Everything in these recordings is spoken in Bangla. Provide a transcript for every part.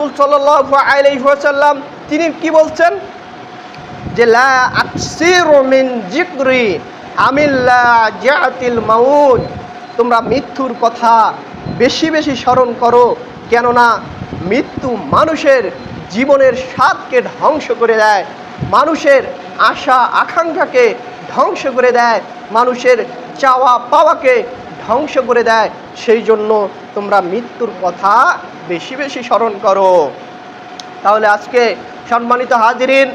সাল্লাল্লাহু আলাইহি ওয়াসাল্লাম তিনি কি বলছেন যে লা আকসিরু মিন যিকরি আমিল্লা জাতিল মাউত, তোমরা মৃত্যুর কথা বেশি বেশি স্মরণ করো, কেননা মৃত্যু মানুষের জীবনের স্বাদকে ধ্বংস করে দেয়, মানুষের আশা আকাঙ্ক্ষাকে ধ্বংস করে দেয়, মানুষের চাওয়া পাওয়াকে ধ্বংস করে দেয়। সেই জন্য তোমরা মৃত্যুর কথা বেশি বেশি স্মরণ করো। তাহলে আজকে সম্মানিত হাজিরিন,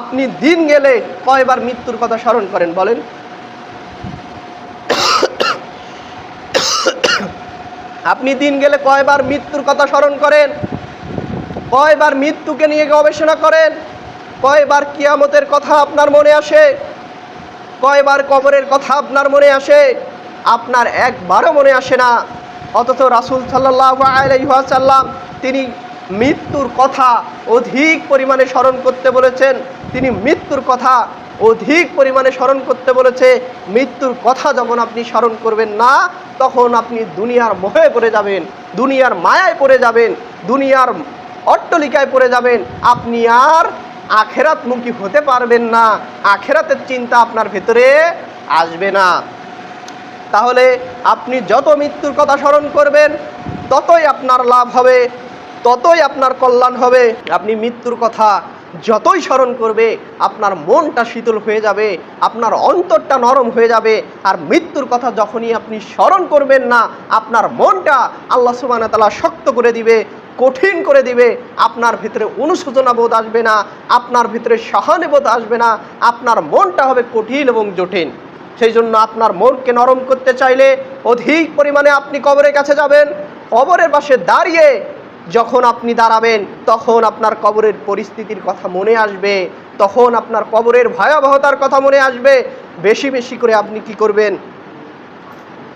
আপনি দিন গেলে কয়বার মৃত্যুর কথা স্মরণ করেন বলেন? আপনি দিন গেলে কয়বার মৃত্যুর কথা স্মরণ করেন? কয়বার মৃত্যুকে নিয়ে গবেষণা করেন? কয়বার কিয়ামতের কথা আপনার মনে আসে? কয়বার কবরের কথা আপনার মনে আসে? আপনার একবারও মনে আসে না। অথচ রাসূল সাল্লাল্লাহু আলাইহি ওয়াসাল্লাম তিনি মৃত্যুর কথা অধিক পরিমাণে স্মরণ করতে বলেছেন। তিনি মৃত্যুর কথা অধিক পরিমাণে স্মরণ করতে বলেছে। মৃত্যুর কথা যখন আপনি স্মরণ করবেন না, তখন আপনি দুনিয়ার মোহে পড়ে যাবেন, দুনিয়ার মায়ায় পড়ে যাবেন, দুনিয়ার অট্টালিকায় পড়ে যাবেন। আপনি আর আখেরাতমুখী হতে পারবেন না, আখেরাতের চিন্তা আপনার ভেতরে আসবে না। তাহলে আপনি যত মৃত্যুর কথা স্মরণ করবেন, ততই আপনার লাভ হবে, ততই আপনার কল্যাণ হবে। আপনি মৃত্যুর কথা যতই স্মরণ করবে, আপনার মনটা শীতল হয়ে যাবে, আপনার অন্তরটা নরম হয়ে যাবে। আর মৃত্যুর কথা যখনই আপনি স্মরণ করবেন না, আপনার মনটা আল্লাহ সুবহানাহু ওয়া তাআলা শক্ত করে দিবে, কঠিন করে দিবে। আপনার ভিতরে অনুশোচনা বোধ আসবে না, আপনার ভিতরে সহানুভূতি বোধ আসবে না, আপনার মনটা হবে কঠিন এবং জটিল। সেই জন্য আপনার মনকে নরম করতে চাইলে অধিক পরিমাণে আপনি কবরের কাছে যাবেন। কবরের পাশে দাঁড়িয়ে যখন আপনি দাঁড়াবেন, তখন আপনার কবরের পরিস্থিতির কথা মনে আসবে, তখন আপনার কবরের ভয়াবহতার কথা মনে আসবে। বেশি বেশি করে আপনি কি করবেন?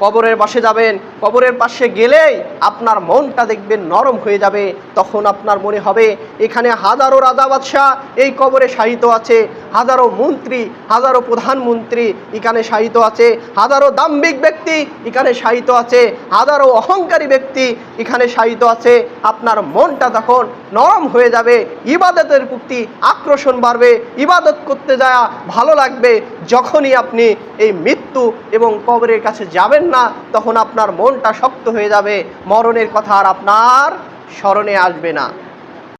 কবরের পাশে যাবেন। কবরের পাশে গেলেই আপনার মনটা দেখবেন নরম হয়ে যাবে। তখন আপনার মনে হবে এখানে হাজারো রাজা বাদশাহ এই কবরে শায়িত আছে, হাজারো মন্ত্রী, হাজারো প্রধানমন্ত্রী এখানে শায়িত আছে, হাজারো দাম্ভিক ব্যক্তি এখানে শায়িত আছে, হাজারো অহংকারী ব্যক্তি এখানে শায়িত আছে। আপনার মনটা তখন নরম হয়ে যাবে, ইবাদতের প্রতি আকর্ষণ বাড়বে, ইবাদত করতে যাওয়া ভালো লাগবে। যখনই আপনি এই মৃত্যু এবং কবরের কাছে যাবেন না, তখন আপনার মনটা শক্ত হয়ে যাবে, মরণের কথা আর আপনার স্মরণে আসবে না।